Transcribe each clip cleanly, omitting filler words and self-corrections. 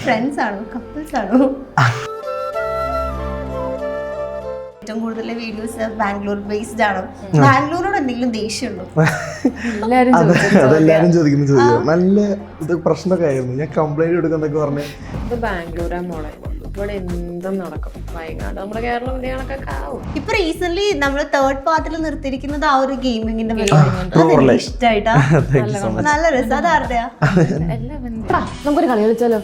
Friends ആണോ couples ആണോ? ഏറ്റവും കൂടുതൽ വീഡിയോസ് ബാംഗ്ലൂർ ബേസ്ഡ് ആണോ? ബാംഗ്ലൂരിനോട് എന്തെങ്കിലും ദേഷ്യമുണ്ടോ? അതെല്ലാരും ചോദിക്കുന്ന ചോദ്യം. നല്ല ഇത് പ്രശ്നമൊക്കെ ആയിരുന്നു. ഞാൻ കംപ്ലൈന്റ് കൊടുക്കുന്നൊക്കെ പറഞ്ഞു. ഇത് ബാംഗ്ലൂരാ മോളെ, ഇവിടെ എന്തും നടക്കും. വൈകാണ്ട് നമ്മുടെ കേരളം ഇന്ത്യകളൊക്കെ ആവും. ഇപ്പൊ റീസെന്റ് നമ്മൾ തേർഡ് പാർട്ടിൽ നിർത്തിയിരിക്കുന്നത് ആ ഒരു ഗെയിമിങ്ങിന്റെ ഇഷ്ടായിട്ടാ. നല്ല രസം. അതാരുടെയാ? നമുക്കൊരു കളി കളിച്ചാലോ?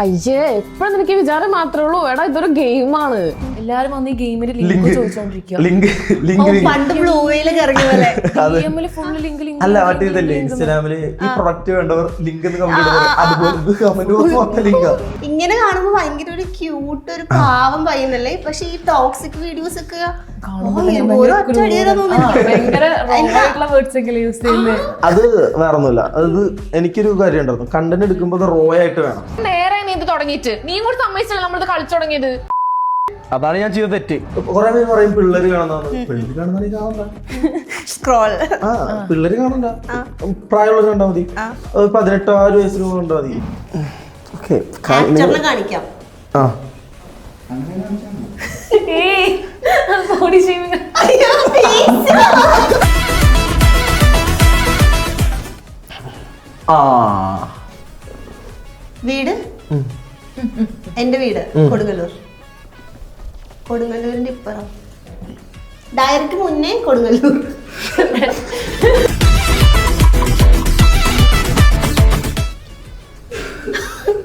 അയ്യേ, എപ്പോഴും നിനക്ക് വിചാരം മാത്രമേ ഉള്ളൂ. എടാ ഇതൊരു ഗെയിമാണ്. എല്ലാരും വന്ന് ഈ ഗെയിമിന്റെ ലിങ്ക് ചോദിച്ചോണ്ടിരിക്കും. പണ്ട് ബ്ലൂവേയില് കറങ്ങി പോലെ ഫുള്ള് ലിങ്ക് അല്ല മറ്റേ ഇതല്ലേ ഇൻസ്റ്റാഗ്രാമില് ഈ പ്രൊഡക്റ്റ് വേണ്ടവർ ലിങ്ക് അതുപോലെ ലിങ്ക്. ഇങ്ങനെ കാണുമ്പോ ഭയങ്കര ഒരു ക്യൂട്ട് ഒരു പാവം പയ്യുന്നല്ലേ. പക്ഷെ ഈ ടോക്സിക് വീഡിയോസ് ഒക്കെ അത് വേറൊന്നുമില്ല. അത് എനിക്കൊരു കാര്യം ഉണ്ടായിരുന്നു. കണ്ടന്റ് എടുക്കുമ്പോ അത് റോ ആയിട്ട് വേണം. നേരെ നീ ഇത് തുടങ്ങിയിട്ട് നീ കൂടി സമ്മതിച്ചല്ലേ നമ്മളിത് കളിച്ചു തുടങ്ങിയത്. അതാണ് ഞാൻ ചെയ്ത തെറ്റ്. കുറെ പേര് പറയും പിള്ളേര് കാണുന്നതാണ്. പിള്ളേര് കാണുന്ന സ്ക്രോൾ. പിള്ളേര് കാണണ്ട, പ്രായമുള്ളവർ കണ്ടാ മതി. 18 വയസ്സിന് കണ്ടാ മതി. കാണിക്കാം. വീട് എന്റെ വീട് കൊടുങ്ങല്ലൂർ. കൊടുങ്ങല്ലൂരിന്റെ ഇപ്പുറം ഡയറക്റ്റ് മുന്നേ കൊടുങ്ങല്ലൂർ.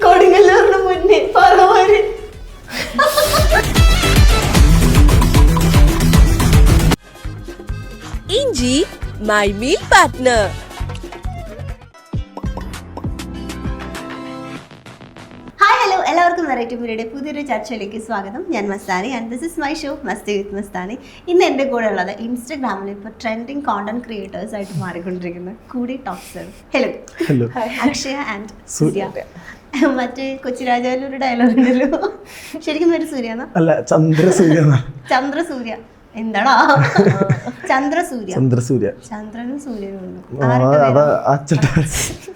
കൊടുങ്ങല്ലൂരിന് മുന്നേ പറവൂര്. ഇഞ്ചി മൈ മീൽ പാർട്ട്ണർ. എല്ലാവർക്കും വെറൈറ്റി മീഡിയയുടെ പുതിയൊരു ചർച്ചയിലേക്ക് സ്വാഗതം. ഞാൻ Mastani and this is my show Masti with Mastani. ഇന്ന് എൻ്റെ കൂടെ ഉള്ളത് ഇൻസ്റ്റഗ്രാമിൽ ഇപ്പോൾ ട്രെൻഡിങ് കോണ്ടന്റ് ക്രിയേറ്റേഴ്സ് ആയിട്ട് മാറിക്കൊണ്ടിരിക്കുന്ന കൂടി ടോക്സർ. ഹലോ അക്ഷയ ആൻഡ് സൂര്യ. മറ്റേ കൊച്ചിരാജാവിൽ ഒരു ഡയലോഗ് ഉണ്ടല്ലോ, ശരിക്കും പേര് സൂര്യ? അല്ല, ചന്ദ്രസൂര്യ. ചന്ദ്രസൂര്യ എന്താടാ? ചന്ദ്രസൂര്യ. ചന്ദ്രനും സൂര്യനും.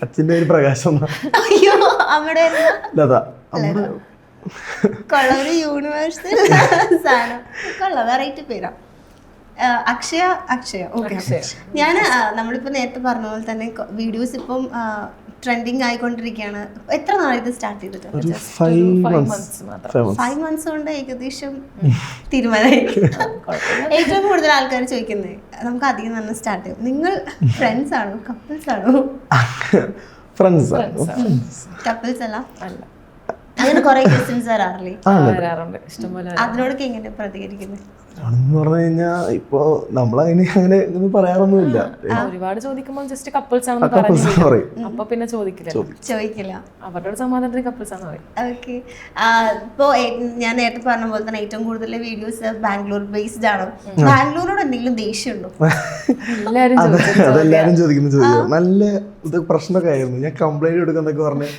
അച്ഛന്റെ ഒരു പ്രകാശം. അയ്യോ, അമ്മയുടെ ലത. കൊള്ള ഒരു യൂണിവേഴ്സിറ്റി സാധനം. കൊള്ള വെറൈറ്റി പേരാ. അക്ഷയ. ഓക്കെ. ഞാൻ നമ്മളിപ്പോ നേരത്തെ പറഞ്ഞ പോലെ തന്നെ വീഡിയോസ് ഇപ്പം ട്രെൻഡിങ് ആയിക്കൊണ്ടിരിക്കുകയാണ്. എത്ര നാളെ ഇത് സ്റ്റാർട്ട് ചെയ്തിട്ട്? 5 months കൊണ്ട് ഏകദേശം തീരുമാനമായി. ഏറ്റവും കൂടുതൽ ആൾക്കാർ ചോദിക്കുന്നത് നമുക്ക് അധികം തന്നെ സ്റ്റാർട്ട് ചെയ്യും, നിങ്ങൾ ഫ്രണ്ട്സ് ആണോ കപ്പിൾസ് ആണോ? കപ്പിൾസ് അല്ല. അങ്ങനെ കുറെ ക്വസ്റ്റ്യൻസ് വരാറില്ലേ? അതിനോടൊക്കെ എങ്ങനെ പ്രതികരിക്കുന്നത്? ആണെന്ന് പറഞ്ഞു കഴിഞ്ഞാ ഇപ്പൊ നമ്മളതിന് അങ്ങനെ പറയാറൊന്നുമില്ല. ഒരുപാട് ചോദിക്കുമ്പോൾ ജസ്റ്റ് കപ്പിൾസ് ആണെന്ന് പറയും. അപ്പൊ പിന്നെ ചോദിക്കില്ല. അവരുടെ സമാധാനത്തിന് കപ്പിൾസ് ആണ് പറയും. ഓക്കെ. ഇപ്പോ ഞാൻ നേരത്തെ പറഞ്ഞ പോലെ തന്നെ ഏറ്റവും കൂടുതൽ വീഡിയോസ് ബാംഗ്ലൂർ ബേസ്ഡ് ആണോ? ബാംഗ്ലൂരിനോട് എന്തെങ്കിലും ദേഷ്യമുണ്ടോ? അതെല്ലാരും ചോദിക്കുന്ന ചോദ്യം. നല്ല ഇത് പ്രശ്നമൊക്കെ ആയിരുന്നു. ഞാൻ കംപ്ലൈന്റ് കൊടുക്കുന്നൊക്കെ പറഞ്ഞ്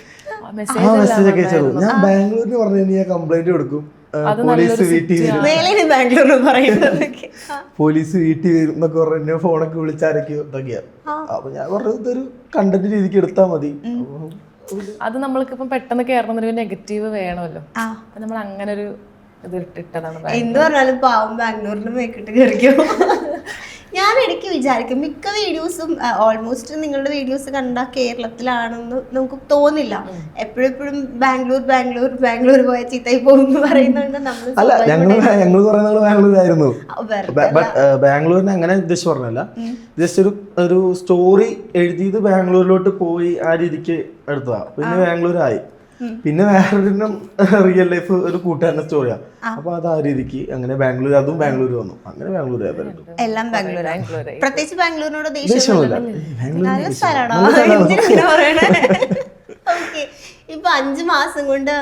മെസ്സേജ് ഒക്കെ അയച്ചു. ഞാൻ ബാംഗ്ലൂരിന് പറഞ്ഞു ഞാൻ കംപ്ലൈന്റ് കൊടുക്കും. പോലീസ് വീട്ടിൽ വരും എന്നൊക്കെ പറഞ്ഞ ഫോണൊക്കെ വിളിച്ചാരൊക്കെയോ ഇതൊക്കെയാ. അപ്പൊ ഞാൻ പറഞ്ഞു ഇതൊരു കണ്ടന്റ് രീതിക്ക് എടുത്താൽ മതി. അത് നമ്മൾക്കിപ്പം പെട്ടെന്ന് കേറണമെന്നൊരു നെഗറ്റീവ് വേണമല്ലോ. അപ്പൊ നമ്മൾ അങ്ങനെ ഒരു ഇത് ഇട്ടതാണ്. എന്ത് പറഞ്ഞാലും പാവം ബാംഗ്ലൂരിന് മേക്കിട്ട് കയറിക്കോ. ഞാൻ ഇടയ്ക്ക് വിചാരിക്കും മിക്ക വീഡിയോസും ഓൾമോസ്റ്റ് നിങ്ങളുടെ വീഡിയോസ് കണ്ടാൽ കേരളത്തിലാണെന്ന് നമുക്ക് തോന്നില്ല. എപ്പോഴെപ്പോഴും ബാംഗ്ലൂർ പോയ ചീത്തയായി പോകുന്നു പറയുന്നുണ്ട്. ഞങ്ങൾ ബാംഗ്ലൂരായിരുന്നു. ബാംഗ്ലൂരിന് അങ്ങനെ ഉദ്ദേശിച്ച് പറഞ്ഞല്ല, ജസ്റ്റ് ഒരു സ്റ്റോറി എഴുതിയത് ബാംഗ്ലൂരിലോട്ട് പോയി ആ രീതിക്ക് എടുത്തതാ. പിന്നെ ബാംഗ്ലൂരായി. പിന്നെ വേറൊരെണ്ണം റിയൽ ലൈഫ് ഒരു കൂട്ടുകാരന്റെ സ്റ്റോറിയാ. അപ്പൊ അത് ആ രീതിക്ക് അങ്ങനെ ബാംഗ്ലൂർ, അതും ബാംഗ്ലൂർ വന്നു. അങ്ങനെ ബാംഗ്ലൂർ എല്ലാം ബാംഗ്ലൂർ. പ്രത്യേകിച്ച് ബാംഗ്ലൂരിനോട് ദേഷ്യമില്ല. നല്ല സ്ഥലമാണോ? ഓക്കെ. ഇപ്പൊ 5 മാസം കൊണ്ട്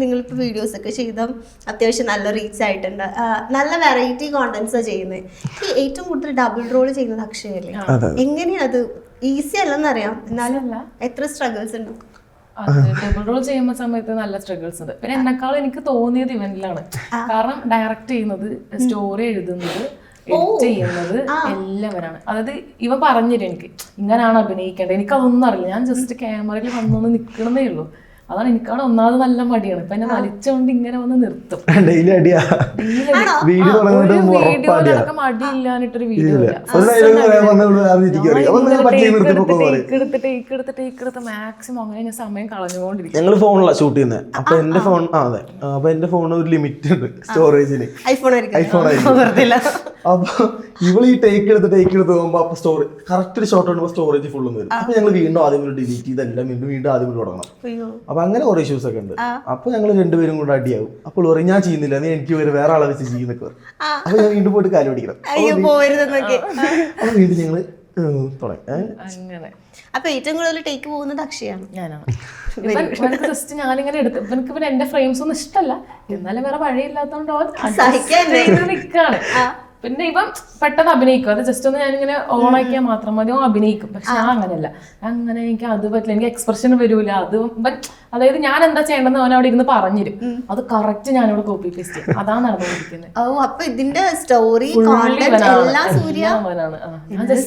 നിങ്ങളിപ്പോ വീഡിയോസ് ഒക്കെ ചെയ്ത അത്യാവശ്യം നല്ല റീച്ച് ആയിട്ടുണ്ട്. നല്ല വെറൈറ്റി കോണ്ടന്റ്സാ ചെയ്യുന്നത്. ഏറ്റവും കൂടുതൽ ഡബിൾ റോൾ ചെയ്യുന്നത് അക്ഷയല്ലേ? എങ്ങനെയാ അത്? ഈസി അല്ലെന്നറിയാം, എന്നാലും എത്ര സ്ട്രഗിൾസ് ഉണ്ട്? ഡബിൾ റോൾ ചെയ്യുന്ന സമയത്ത് നല്ല സ്ട്രഗിൾസ് ഉണ്ട്. പിന്നെ എന്നെക്കാളും എനിക്ക് തോന്നിയത് ഇവന്റിലാണ്. കാരണം ഡയറക്റ്റ് ചെയ്യുന്നത്, സ്റ്റോറി എഴുതുന്നത്, എഡിറ്റ് ചെയ്യുന്നത് എല്ലാവരാണ്. അതായത് ഇവ പറഞ്ഞുതരും എനിക്ക് ഇങ്ങനെയാണ് അഭിനയിക്കേണ്ടത്. എനിക്കതൊന്നും അറിയില്ല. ഞാൻ ജസ്റ്റ് ക്യാമറയിൽ വന്നൊന്ന് നിൽക്കണതേ ഉള്ളൂ. അതാണ് എനിക്കാണ് ഒന്നാമത് നല്ല മടിയാണ്. ഇപ്പൊ എന്നെ വലിച്ചോണ്ട് ഇങ്ങനെ വന്ന് നിർത്തും. ഡെയിലി അടിയാ വീഡിയോ വീഡിയോയിലൊക്കെ മടിയില്ലാഞ്ഞിട്ടൊരു വീഡിയോ ഇല്ല. എടുത്തിട്ട് മാക്സിമം അങ്ങനെ ഞാൻ സമയം കളഞ്ഞുകൊണ്ടിരിക്കും. ഞങ്ങള് ഫോണിലാണ് ഷൂട്ട് ചെയ്യുന്നത്. അപ്പൊ എന്റെ ഫോൺ അതെ അപ്പൊ എന്റെ ഫോണിന് ഒരു ലിമിറ്റ് ഉണ്ട് സ്റ്റോറേജിന്. ഐഫോൺ അപ്പൊ ഇവള് ഈ ടേക്ക് എടുത്ത് പോകുമ്പോ അപ്പൊ സ്റ്റോറേജ് കറക്റ്റ് ഒരു ഷോട്ട് കാണുമ്പോൾ സ്റ്റോറേജ് ഫുൾ വരും. അപ്പൊ ഞങ്ങൾ വീണ്ടും ആദ്യം ഡിലീറ്റ് ചെയ്തെല്ലാം വീണ്ടും ആദ്യം തുടങ്ങണം. അപ്പൊ അങ്ങനെ കുറെ ഇഷ്യൂസ് ഒക്കെ ഉണ്ട്. അപ്പൊ ഞങ്ങൾ രണ്ടുപേരും കൂടെ അടിയാവും. അപ്പോൾ പറയും ഞാൻ ചെയ്യുന്നില്ല, നീ എനിക്ക് വേറെ ആളെ വെച്ച് ചെയ്യുന്നൊക്കെ പറയും. അപ്പൊ ഞാൻ വീണ്ടും പോയിട്ട് കാല് പിടിക്കണം. അപ്പൊ വീണ്ടും ഞങ്ങള് അങ്ങനെ. അപ്പൊ ഏറ്റവും കൂടുതൽ ടേക്ക് പോകുന്നത് അക്ഷയാണ്. ഞാനാണ്. ജസ്റ്റ് ഞാനിങ്ങനെ എടുക്കും. എനിക്ക് പിന്നെ എന്റെ ഫ്രെയിംസ് ഒന്നും ഇഷ്ടമല്ല, എന്നാലും വേറെ വഴിയില്ലാത്തോണ്ട് നിക്കാണ്. പിന്നെ ഇപ്പം പെട്ടെന്ന് അഭിനയിക്കും. അത് ജസ്റ്റ് ഒന്ന് ഞാനിങ്ങനെ ഓണാക്കിയാൽ മാത്രം മതി, അഭിനയിക്കും. പക്ഷെ ഞാൻ അങ്ങനെയല്ല. അങ്ങനെ എനിക്ക് അത് പറ്റില്ല, എനിക്ക് എക്സ്പ്രഷൻ വരൂല. അത് അതായത് ഞാൻ എന്താ ചെയ്യേണ്ടതെന്ന് അവൻ അവിടെ ഇരുന്ന് പറഞ്ഞുതരും. അത് കറക്റ്റ് ഞാനിവിടെ കോപ്പി പേസ്റ്റ് ചെയ്യും. അതാണ് നടന്നുകൊണ്ടിരിക്കുന്നത്. ഓ അപ്പൊ ഇതിന്റെ സ്റ്റോറി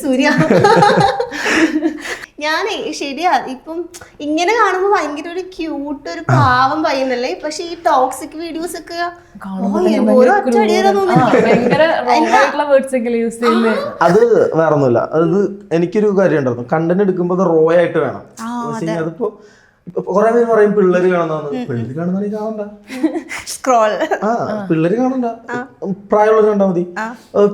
സൂര്യ. ഞാനേ ശരിയാ, ഇപ്പം ഇങ്ങനെ കാണുമ്പോ ഭയങ്കര ഒരു ക്യൂട്ട് ഒരു പാവം പയ്യുന്നല്ലേ. പക്ഷെ ഈ ടോക്സിക് വീഡിയോസ് ഒക്കെ അത് വേറൊന്നുമില്ല. അത് എനിക്കൊരു കാര്യം ഉണ്ടായിരുന്നു, കണ്ടന്റ് എടുക്കുമ്പോ അത് റോ ആയിട്ട് വേണം. അതിപ്പോ കൊറേ പേര് പറയും പിള്ളേര് കാണുന്നതാണ്. പിള്ളേര് കാണുന്ന കാണണ്ട, പിള്ളേര് കാണണ്ട, പ്രായമുള്ളവർ കണ്ടാൽ മതി.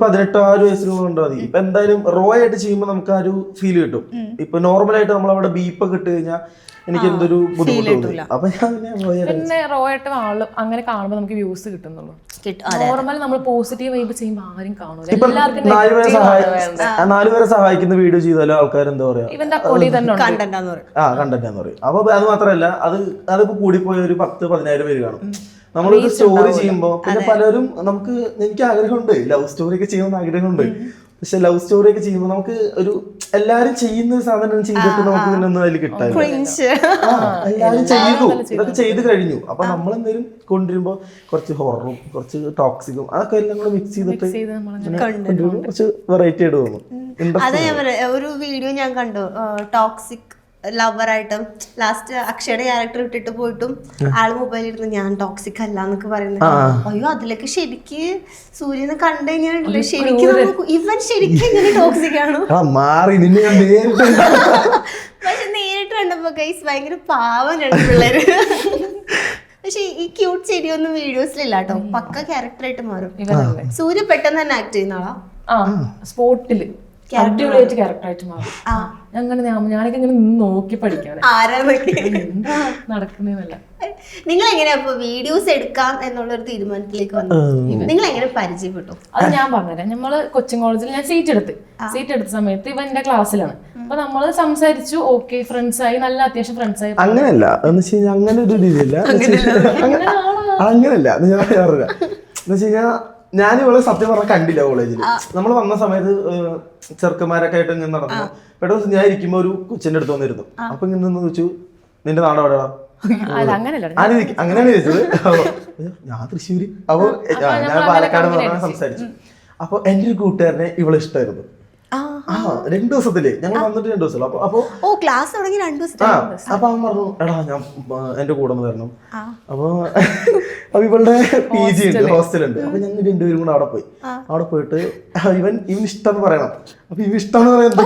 18 വയസ്സിൽ കണ്ടാൽ മതി. ഇപ്പൊ എന്തായാലും റോ ആയിട്ട് ചെയ്യുമ്പോൾ നമുക്ക് ആ ഒരു ഫീൽ കിട്ടും. ഇപ്പൊ നോർമലായിട്ട് നമ്മളവിടെ ബീപ്പൊക്കെ ഇട്ട് കഴിഞ്ഞാൽ എനിക്ക് എന്തൊരു ബുദ്ധിമുട്ടില്ല. അപ്പൊ പിന്നെ റോ ആയിട്ട് ആളും അങ്ങനെ കാണുമ്പോൾ നമുക്ക് വ്യൂസ് കിട്ടുന്നുള്ളൂ. നോർമൽ നമ്മൾ പോസിറ്റീവ് വൈബ് ചെയ്യുമ്പോൾ ആരും കാണൂല. ഇപ്പൊ 4 പേരെ സഹായിക്കുന്ന വീഡിയോ ചെയ്താലും ആൾക്കാർ എന്താ പറയാ കണ്ടന്റ് എന്ന് പറയും. അപ്പൊ അത് മാത്രല്ല, അതിപ്പോ കൂടിപ്പോയ ഒരു 10-15 പേര് കാണും. നമ്മളൊരു സ്റ്റോറി ചെയ്യുമ്പോ പിന്നെ പലരും എനിക്ക് ആഗ്രഹമുണ്ട്, ലവ് സ്റ്റോറി ഒക്കെ ചെയ്യണമെന്ന് ആഗ്രഹമുണ്ട്. പക്ഷെ ലവ് സ്റ്റോറി ഒക്കെ ചെയ്യുമ്പോൾ നമുക്ക് ഒരു എല്ലാരും ചെയ്യുന്ന സാധനം ചെയ്തിട്ട് നമുക്ക് ഇതിനൊന്നും അതിൽ കിട്ടാനില്ല. എല്ലാരും ചെയ്തു, ഇതൊക്കെ ചെയ്ത് കഴിഞ്ഞു. അപ്പൊ നമ്മളെന്തെങ്കിലും കൊണ്ടുവരുമ്പോ കുറച്ച് ഹൊററും കുറച്ച് ടോക്സിക്കും അതൊക്കെ എല്ലാം കൂടെ മിക്സ് ചെയ്തിട്ട് കുറച്ച് വെറൈറ്റി ആയിട്ട് തോന്നും. അതെ, ഞാൻ പറയാം, ഒരു വീഡിയോ ഞാൻ കണ്ടു, ടോക്സിക് ലവറായിട്ടും ലാസ്റ്റ് അക്ഷയുടെ ക്യാരക്ടർ ഇട്ടിട്ട് പോയിട്ടും ആള് മൊബൈലിൽ ഇരുന്ന് ഞാൻ ടോക്സിക് അല്ല എന്നൊക്കെ പറയുന്നത്. അയ്യോ അതിലൊക്കെ ശരിക്ക് സൂര്യനെ കണ്ടു കഴിഞ്ഞാൽ ശരിക്കും ഇവൻ ശരിക്കും ഇങ്ങനെ ടോക്സിക് ആണോ? പക്ഷെ നേരിട്ട് കണ്ടപ്പോ ഗൈസ് ഭയങ്കര പാവം രണ്ട് പിള്ളേര്. പക്ഷെ ഈ ക്യൂട്ട് ചെടിയൊന്നും വീഡിയോസിലില്ല കേട്ടോ, പക്ക ക്യാരക്ടറായിട്ട് മാറും. സൂര്യ പെട്ടെന്ന് തന്നെ ആക്ട് ചെയ്യുന്ന ആളാ, സ്പോട്ടില് അടിപൊളിയായിട്ട് ക്യാരക്ടറായിട്ട് മാറും. അങ്ങനെ ഞാനൊക്കെ ഇങ്ങനെ നോക്കി പഠിക്കാണ് എന്താ നടക്കുന്നതല്ല. നിങ്ങൾ എങ്ങനെയാ വീഡിയോസ് എടുക്കാം എന്നുള്ളൊരു തീരുമാനത്തിലേക്ക് വന്നു? നിങ്ങൾ എങ്ങനെ പരിചയപ്പെട്ടു? അത് ഞാൻ പറഞ്ഞുതരാം. നമ്മള് കൊച്ചിൻ കോളേജിൽ ഞാൻ സീറ്റ് എടുത്ത സമയത്ത് ഇവ എന്റെ ക്ലാസ്സിലാണ്. അപ്പൊ നമ്മള് സംസാരിച്ചു, ഓക്കെ ഫ്രണ്ട്സ് ആയി, നല്ല അത്യാവശ്യം ഫ്രണ്ട്സ് ആയി. അങ്ങനെയല്ല അങ്ങനെ ഒരു രീതിയില്ല, അങ്ങനല്ല ഞാൻ ഇവളെ സത്യം പറഞ്ഞാൽ കണ്ടില്ല കോളേജിൽ. നമ്മൾ വന്ന സമയത്ത് ചെറുക്കന്മാരൊക്കെ ആയിട്ട് ഇങ്ങനെ നടന്നു. പെട്ടെന്ന് ഞാൻ ഇരിക്കുമ്പോ ഒരു കൊച്ചിന്റെ അടുത്ത് വന്നിരുന്നു. അപ്പൊ ഇങ്ങനെ നിന്ന് ചോദിച്ചു, നിന്റെ നാട് എവിടെയാ? അങ്ങനെയാണ് ചോദിച്ചത്. ഞാൻ തൃശ്ശൂര്. അപ്പൊ ഞാൻ പാലക്കാട് പറഞ്ഞ സംസാരിച്ചു. അപ്പൊ എന്റെ ഒരു കൂട്ടുകാരനെ ഇവളെ ഇഷ്ടമായിരുന്നു. 2 ദിവസത്തില് ഞങ്ങൾ വന്നിട്ട് 2 ദിവസം. അപ്പൊ ക്ലാസ് തുടങ്ങി 2 ദിവസം. അപ്പൊ അവൻ പറഞ്ഞു, എടാ ഞാൻ എന്റെ കൂടെ ഒന്ന് വരണം. അപ്പൊ ഇവളുടെ PG ഉണ്ട്, ഹോസ്റ്റലുണ്ട്. അപ്പൊ ഞങ്ങൾ 2 പേരും കൂടെ അവിടെ പോയിട്ട് ഇവൻ ഇഷ്ടം പറയണം. അപ്പൊ ഇവ ഇഷ്ടം എന്ന് പറയുന്നത്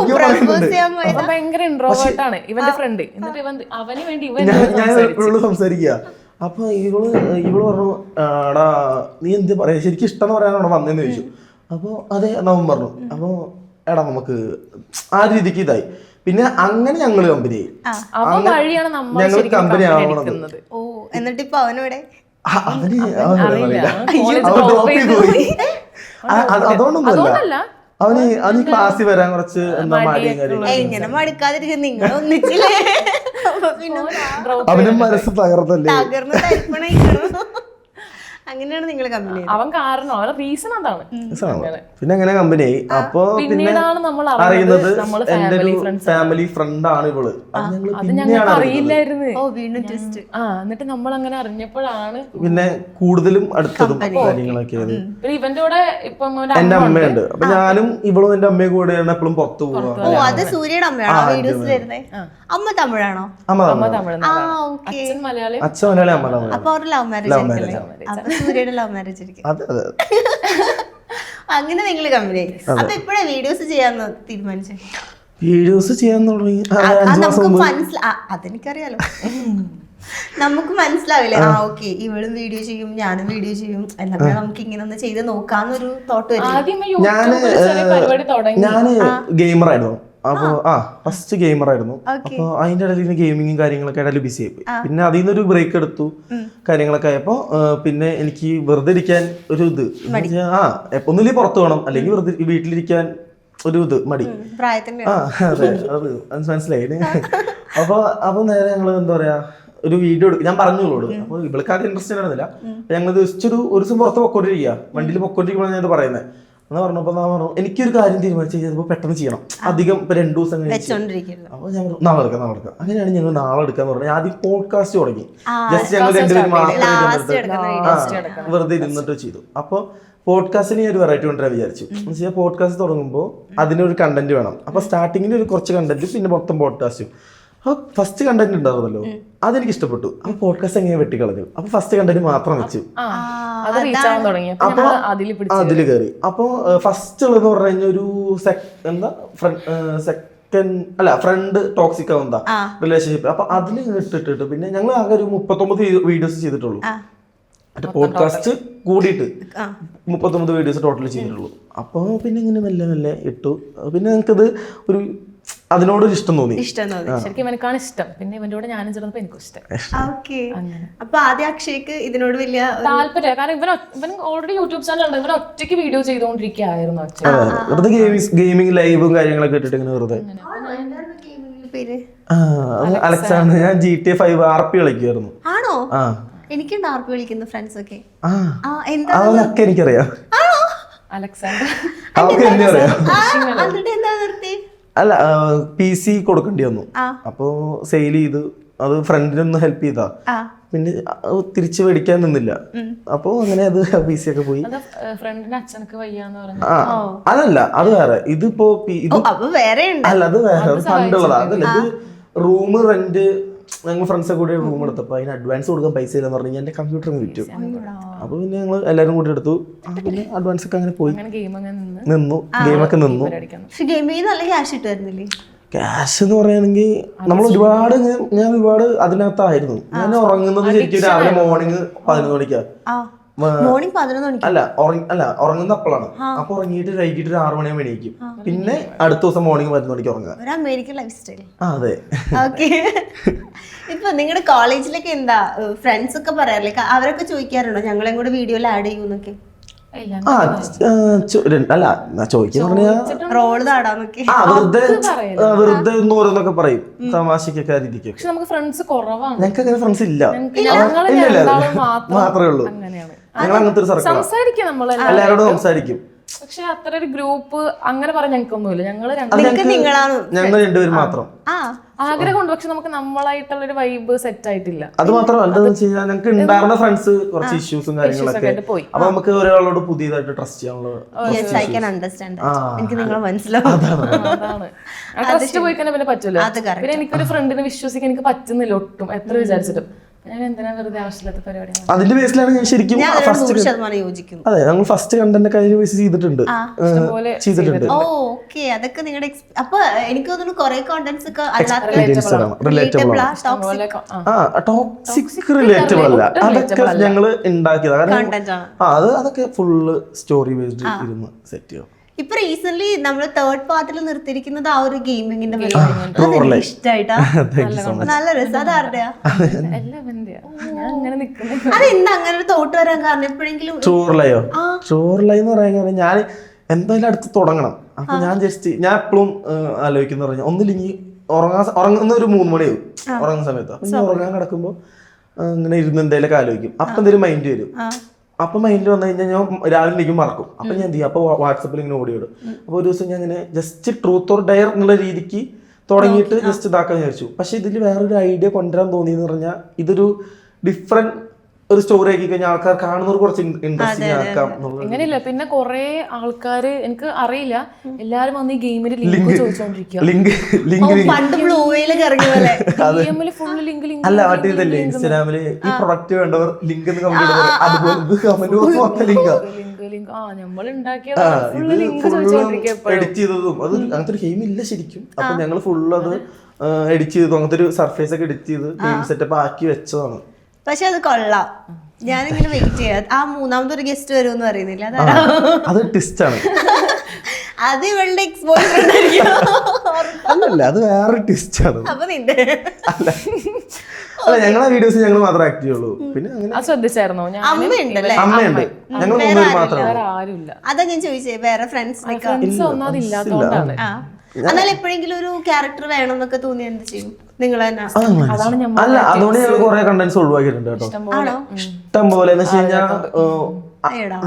ഭയങ്കര ഇൻട്രോവേർട്ട് ആണ് ഇവന്റെ ഫ്രണ്ട്. ഞാൻ ഇവളോട് സംസാരിക്കുക. അപ്പൊ ഇവള് പറഞ്ഞു, എടാ നീ എന്ത് പറയാ, ശരിക്കും ഇഷ്ടം എന്ന് പറയാനാണ് വന്നതെന്ന് ചോദിച്ചു. അപ്പൊ അതെ എന്നവൻ പറഞ്ഞു. അപ്പൊ എടാ നമുക്ക് ആ രീതിക്ക് ഇതായി. പിന്നെ അങ്ങനെ ഞങ്ങള് കമ്പനി ഞങ്ങൾ കമ്പനി ആവണത്. എന്നിട്ട് ഇപ്പൊ അവനോടെ അതുകൊണ്ടൊന്നുമല്ല, അവന് ക്ലാസ്സിൽ വരാൻ കുറച്ച് എന്താ മടിയും കാര്യങ്ങളും. എങ്ങനെ മടുക്കാതിരിക്കും നിങ്ങൾ ഒന്നിച്ചില്ലേ? അവനും മനസ്സ് തകർന്നല്ലേ, അങ്ങനെയാണ് നിങ്ങൾ കമ്പനി. അവൻ കാരണം അവൻ റീസൺ അതാണ്. പിന്നെ അങ്ങനെ കമ്പനി ആയി. അപ്പൊ പിന്നെ അറിയുന്നത് എന്റെ ഒരു ഫാമിലി ഫ്രണ്ട് ആണ് ഇവള്. അറിയില്ലായിരുന്നു. എന്നിട്ട് നമ്മൾ അങ്ങനെ അറിഞ്ഞപ്പോഴാണ് പിന്നെ കൂടുതലും അടുത്തതും കാര്യങ്ങളൊക്കെ. പിന്നെ ഇവന്റെ കൂടെ ഇപ്പം എന്റെ അമ്മയുണ്ട്. അപ്പൊ ഞാനും ഇവളും എന്റെ അമ്മയും കൂടെയാണ് എപ്പോഴും പുറത്തു പോവാ. അത് സൂര്യയുടെ അമ്മയാണ് വീഡിയോസ് വരുന്നത്. അമ്മ തമിഴാണോ? അമ്മ അമ്മ തമിഴ്. തമിഴ് ആ ഓക്കെ. അച്ഛൻ മലയാളി. അച്ഛൻ മലയാളി, അമ്മ തമിഴ്. അപ്പൊ അവർ ലവ് മാരേജ് ആയിരിക്കല്ലേ? അപ്പൊ സൂര്യയുടെ ലവ് മാരേജ് ആയിരിക്കും. അതെ അതെ. അങ്ങനെ നിങ്ങൾ കമ്പനിയായി. അപ്പൊ ഇപ്പഴേ വീഡിയോസ് ചെയ്യാന്ന് തീരുമാനിച്ചേ? വീഡിയോസ് ചെയ്യാൻ തുടങ്ങി നമുക്ക് അതെനിക്കറിയാലോ. നമുക്ക് മനസ്സിലാവില്ലേ, ആ ഓക്കെ ഇവളും വീഡിയോ ചെയ്യും ഞാനും വീഡിയോ ചെയ്യും, എന്നാ നമുക്ക് ഇങ്ങനെ ഒന്ന് ചെയ്ത് നോക്കാന്നൊരു തോട്ട് വരും. ഞാന് ഗെയിമറായിരുന്നു. അപ്പൊ ഫസ്റ്റ് ഗെയിമറായിരുന്നു. അപ്പൊ അതിന്റെ ഇടയിൽ ഗെയിമിങ്ങും കാര്യങ്ങളൊക്കെ ഇടയിൽ ബിസി ആയി. പിന്നെ അതിൽ നിന്നൊരു ബ്രേക്ക് എടുത്തു. കാര്യങ്ങളൊക്കെ ആയപ്പോ പിന്നെ എനിക്ക് വെറുതെ ഇരിക്കാൻ ഒരു ഇത്, ഒന്നുമില്ലേ പുറത്തു പോകണം, അല്ലെങ്കിൽ വെറുതെ വീട്ടിലിരിക്കാൻ ഒരു ഇത് മടി. അതെ അത് മനസ്സിലായി. അപ്പൊ നേരെ ഞങ്ങള് എന്താ പറയാ ഒരു വീഡിയോ എടുക്കും. ഞാൻ പറഞ്ഞോളൂ. അപ്പൊ ഇവൾക്ക് ആദ്യം ഇൻട്രസ്റ്റ് ഉണ്ടായിരുന്നില്ല. ഞങ്ങൾ ജസ്റ്റ് ഒരു ദിവസം പുറത്ത് പൊക്കോണ്ടിരിക്കുക, വണ്ടിയിൽ പൊക്കോണ്ടിരിക്കുമ്പോൾ ഞാൻ ഇത് പറയുന്നത് എന്ന് പറഞ്ഞപ്പോ ഞാൻ പറഞ്ഞു എനിക്കൊരു കാര്യം തീരുമാനിച്ചു കഴിഞ്ഞപ്പോൾ പെട്ടെന്ന് ചെയ്യണം, അധികം 2 ദിവസം കഴിഞ്ഞു. അപ്പൊ ഞാൻ നാളെ എടുക്കാം. അങ്ങനെയാണ് ഞങ്ങൾ നാളെ എടുക്കാന്ന് പറഞ്ഞാൽ ആദ്യം പോഡ്കാസ്റ്റ് തുടങ്ങി. ജസ്റ്റ് ഞങ്ങൾ രണ്ടുപേരും മാത്രം വെറുതെ ഇരുന്നിട്ട് ചെയ്തു. അപ്പൊ പോഡ്കാസ്റ്റിന് ഞാൻ ഒരു വെറൈറ്റി കൊണ്ടുവരാൻ വിചാരിച്ചു. എന്ന് വെച്ചാൽ പോഡ്കാസ്റ്റ് തുടങ്ങുമ്പോൾ അതിനൊരു കണ്ടന്റ് വേണം. അപ്പൊ സ്റ്റാർട്ടിങ്ങിൽ ഒരു കുറച്ച് കണ്ടന്റ്, പിന്നെ മൊത്തം പോഡ്കാസ്റ്റും. അപ്പൊ ഫസ്റ്റ് കണ്ടന്റ് ഉണ്ടാവുമല്ലോ, അതെനിക്ക് ഇഷ്ടപ്പെട്ടു. അപ്പൊ പോഡ്കാസ്റ്റ് എങ്ങനെ വെട്ടിക്കളഞ്ഞു. അപ്പൊ ഫസ്റ്റ് കണ്ടന്റ് മാത്രം വെച്ചു. അപ്പൊ അതില് കയറി. അപ്പൊ ഫസ്റ്റ് ഉള്ളതെന്ന് പറഞ്ഞു കഴിഞ്ഞാൽ ഒരു ഫ്രണ്ട് ടോക്സിക് ആവുന്ന റിലേഷൻഷിപ്പ്. അപ്പൊ അതില് ഇട്ടിട്ട് പിന്നെ ഞങ്ങൾ ആകെ ഒരു 39 വീഡിയോസ് ചെയ്തിട്ടുള്ളൂ. പോഡ്കാസ്റ്റ് കൂടിയിട്ട് 39 വീഡിയോസ് ടോട്ടൽ ചെയ്തിട്ടുള്ളൂ. അപ്പോൾ പിന്നെ ഇങ്ങനെ മെല്ലെ മെല്ലെ ഇട്ടു. പിന്നെ ഞങ്ങൾക്കത് ഒരു അതിനോടൊരു ഇഷ്ടം തോന്നി. ശരിക്കും ഇവനക്കാണ് ഇഷ്ടം. പിന്നെ ഇവന്റെ കൂടെ ഞാനും ചേർന്നപ്പോ എനിക്കും ഇഷ്ടം. അപ്പൊ ആദ്യം അക്ഷയ്ക്ക് ഇതിനോട് വലിയ താല്പര്യം, കാരണം ഇവൻ ഓൾറെഡി യൂട്യൂബ് ചാനൽ ഉണ്ട്. ഇവൻ ഒറ്റയ്ക്ക് വീഡിയോ ചെയ്തുകൊണ്ടിരിക്കുകയായിരുന്നു. വെറുതെ ഗെയിമിംഗ് ലൈവും കാര്യങ്ങളൊക്കെ ഇട്ടിട്ട് ഇങ്ങനെ വെറുതെ. അലക്സാണ്ടർ, ഞാൻ GTA 5 RP കളിക്കുമായിരുന്നു. ആണോ? എനിക്കുണ്ട് RP കളിക്കുന്ന ഫ്രണ്ട്സ് ഒക്കെ. അതൊക്കെ എനിക്കറിയാം. അലക്സാണ്ടർ അല്ല, PC കൊടുക്കേണ്ടി വന്നു. അപ്പൊ സെയിൽ ചെയ്ത് അത് ഫ്രണ്ടിനൊന്ന് ഹെൽപ്പ് ചെയ്താ, പിന്നെ തിരിച്ചു മേടിക്കാൻ നിന്നില്ല. അപ്പൊ അങ്ങനെ അത് PC ഒക്കെ പോയി. അതല്ല, അത് വേറെ. ഇതിപ്പോ അല്ല, അത് വേറെ, അത് പണ്ടുള്ളതാ. അതല്ല, ഇത് റൂം റെന്റ്. ഞങ്ങൾ ഫ്രണ്ട്സൊക്കെ കൂടി റൂം എടുത്തപ്പോൾ അതിന് അഡ്വാൻസ് കൊടുക്കാൻ പൈസ ഇല്ലെന്ന് പറഞ്ഞു എന്റെ കമ്പ്യൂട്ടർ വിറ്റു. അപ്പൊ പിന്നെ ഞങ്ങൾ എല്ലാവരും കൂടി എടുത്തു. പിന്നെ അഡ്വാൻസ് ഒക്കെ അങ്ങനെ പോയി നിന്നു. ഗെയിമൊക്കെ നിന്നു. ക്യാഷ് എന്ന് പറയുകയാണെങ്കിൽ നമ്മൾ ഒരുപാട് ഞാൻ ഒരുപാട് അതിനകത്തായിരുന്നു. ഞാൻ ഉറങ്ങുന്നത് ശരിക്കും രാവിലെ മോർണിംഗ് 11 മണിക്കാണ്. അല്ല ഉറങ്ങുന്ന അപ്പോഴാണ്. അപ്പൊ ഉറങ്ങിയിട്ട് വൈകിട്ട് 6 മണിയാകുമ്പോൾ എണീക്കും. പിന്നെ അടുത്ത ദിവസം മോർണിംഗ് 11 മണിക്ക് ഉറങ്ങുക. American life style. അതെ. ഇപ്പൊ നിങ്ങളുടെ കോളേജിലൊക്കെ എന്താ ഫ്രണ്ട്സ് ഒക്കെ പറയാറില്ലേ, അവരൊക്കെ ചോദിക്കാറുണ്ടോ ഞങ്ങളെയും കൂടെ വീഡിയോയിൽ ആഡ് ചെയ്യുന്നൊക്കെ? അല്ല, ചോദിക്കുന്ന റോള് താടാന്നൊക്കെ വെറുതെ ഓരോന്നൊക്കെ പറയും, തമാശക്കൊക്കെ രീതിക്ക്. ഞങ്ങൾക്ക് അങ്ങനെ ഫ്രണ്ട്സ് ഇല്ല, മാത്രമേ ഉള്ളൂ. ഞങ്ങൾ അങ്ങനത്തെ ഒരു സർക്കിൾ എല്ലാവരോടും സംസാരിക്കും. പക്ഷെ അത്ര ഒരു ഗ്രൂപ്പ് അങ്ങനെ പറയാൻ ഞങ്ങൾക്കൊന്നുമില്ല. ഞങ്ങൾ രണ്ടുപേരും മാത്രം ആഗ്രഹമുണ്ട്. പക്ഷെ നമുക്ക് നമ്മളായിട്ടുള്ള ഒരു വൈബ് സെറ്റ് ആയിട്ടില്ല. അത് മാത്രമല്ല, എന്താണെന്ന് വെച്ച് കഴിഞ്ഞാൽ ഞങ്ങൾക്ക് ഉണ്ടായിരുന്ന ഫ്രണ്ട്സ് കുറച്ച് ഇഷ്യൂസും കാര്യങ്ങളൊക്കെ പോയി. അപ്പൊ നമുക്ക് ഒരാളോട് പുതിയതായിട്ട് ട്രസ്റ്റ് ചെയ്യാനുള്ള ട്രസ്റ്റ് പോയി കഴിഞ്ഞാൽ പിന്നെ പറ്റൂല. പിന്നെ എനിക്കൊരു ഫ്രണ്ടിനെ വിശ്വസിക്കാൻ എനിക്ക് പറ്റുന്നില്ല ഒട്ടും, എത്ര വിചാരിച്ചിട്ടും. അതിന്റെ ബേസിലാണ് ഞാൻ ശരിക്കും അതെ ഞങ്ങൾ ഫസ്റ്റ് കണ്ടന്റ് കഴിഞ്ഞ ബേസ് ചെയ്തിട്ടുണ്ട്. ടോക്സിക് റിലേറ്റബിൾ അല്ല, അതൊക്കെ ഞങ്ങള് ഉണ്ടാക്കിയതാണ്. അതൊക്കെ ഫുള്ള് സ്റ്റോറി ബേസ്ഡ് ഇരുന്ന് സെറ്റ് ചെയ്യാം. ഇപ്പൊ റീസെന്റ് നമ്മൾ തേർഡ് പാർട്ടിൽ നിർത്തിയിരിക്കുന്നത് ആ ഒരു ഗെയിമിങ്ങിന്റെ ഇഷ്ടായിട്ടാ. നല്ല രസം. അതാരുടെയാ? അതെന്താ അങ്ങനെ ഒരു തോട്ട് വരാൻ കാരണം? എപ്പോഴെങ്കിലും ചോർലൈ എന്ന് പറയാൻ ഞാൻ എന്തായാലും അടുത്ത് തുടങ്ങണം. അപ്പൊ ഞാൻ എപ്പോഴും ആലോചിക്കുന്ന പറഞ്ഞാൽ ഒന്നില്ലെങ്കിൽ ഉറങ്ങുന്ന ഒരു 3 മണിയാവും ഉറങ്ങുന്ന സമയത്ത്. അപ്പൊ ഞാൻ ഉറങ്ങാൻ കിടക്കുമ്പോ ഇങ്ങനെ ഇരുന്ന് എന്തെങ്കിലുമൊക്കെ ആലോചിക്കും. അപ്പൊ എന്തെങ്കിലും മൈൻഡ് വരും. അപ്പൊ മൈൻഡിൽ വന്നു കഴിഞ്ഞാൽ ഞാൻ രാവിലെ എനിക്ക് മറക്കും. അപ്പൊ ഞാൻ എന്ത് ചെയ്യും, അപ്പൊ വാട്സപ്പിൽ ഇങ്ങനെ ഓടിയിടും. അപ്പൊ ഒരു ദിവസം ഞാൻ ഇങ്ങനെ ജസ്റ്റ് ട്രൂത്ത് ഓർ ഡയർ എന്നുള്ള രീതിക്ക് തുടങ്ങിയിട്ട് ജസ്റ്റ് ഇതാക്കാൻ വിചാരിച്ചു. പക്ഷെ ഇതിൽ വേറൊരു ഐഡിയ കൊണ്ടുവരാൻ തോന്നിയെന്ന് പറഞ്ഞാൽ ഇതൊരു ഡിഫറെന്റ് ഒരു സ്റ്റോറി ആക്കി കഴിഞ്ഞാൽ ആൾക്കാർ കാണുന്നവർ കുറച്ച് ഇൻട്രസ്റ്റിംഗ് ആക്കാം എന്നുള്ളത്. അങ്ങനെയില്ല. പിന്നെ കുറെ ആൾക്കാര് എനിക്ക് അറിയില്ല, എല്ലാരും വന്ന് ഈ ഗെയിമിൽ ലിങ്ക് ചോദിച്ചോണ്ടിരിക്കുക. പണ്ട് ബ്ലൂ വെയിൽ ഇറങ്ങിയ പോലെ ഗെയിമിൽ ഫുള്ള് ലിങ്ക് അല്ല മറ്റേ ഇതല്ലേ ഇൻസ്റ്റാഗ്രാമില് ഈ പ്രൊഡക്റ്റ് വേണ്ടവർ ലിങ്ക് എന്ന് കമന്റ് അതുപോലെ കമന്റ് ലിങ്കാ ലിങ്ക്. ആ നമ്മൾ ഉണ്ടാക്കിയത് ഫുള്ള് ലിങ്ക് ചോദിച്ചോണ്ടിരിക്കുക. എഡിറ്റ് ചെയ്തതും അത് അങ്ങനത്തെ ഒരു ഗെയിം ഇല്ല ശരിക്കും. അപ്പൊ ഞങ്ങൾ ഫുള്ള് അത് എഡിറ്റ് ചെയ്തു, അങ്ങനത്തെ ഒരു സർഫേസ് ഒക്കെ എഡിറ്റ് ചെയ്ത് ഗെയിം സെറ്റപ്പ് ആക്കി വെച്ചതാണ്. പക്ഷെ അത് കൊള്ളാം. ഞാനിങ്ങനെ വെയിറ്റ് ചെയ്യാം, ആ മൂന്നാമതൊരു ഗസ്റ്റ് വരുമെന്ന് പറയുന്നില്ല. അത് ട്വിസ്റ്റ് ആണ്. അത് ഇവളുടെ എക്സ്പോഷർ അല്ലല്ല, അത് വേറെ ട്വിസ്റ്റ് ആണ്. അപ്പൊ നിന്റെ അല്ല ഞങ്ങളെ വീഡിയോസ് ഞങ്ങൾ മാത്രമേ ആക്ട് ചെയ്യുള്ളൂ. പിന്നെ അങ്ങനെ ശ്രദ്ധിച്ചായിരുന്നോ? അമ്മയുണ്ടല്ലേ? അമ്മയുണ്ട്, ഞങ്ങൾ മൂന്നുപേര് മാത്രമേ. ആരുമില്ല. അതാ ഞാൻ ചോദിച്ചേ, വേറെ ഫ്രണ്ട്സ് ഒന്നാമത് ഇല്ലാത്തോണ്ടാണ്. എന്നാൽ എപ്പോഴെങ്കിലും ഒരു ക്യാരക്ടർ വേണം എന്നൊക്കെ തോന്നി എന്ത് ചെയ്യും നിങ്ങൾ തന്നെ? അല്ല അതുകൊണ്ട് ഞങ്ങൾ കുറെ കണ്ടന്റ്സ് ഒഴിവാക്കിയിട്ടുണ്ട് കേട്ടോ. ഇഷ്ടം പോലെ എന്ന് വെച്ച് കഴിഞ്ഞാൽ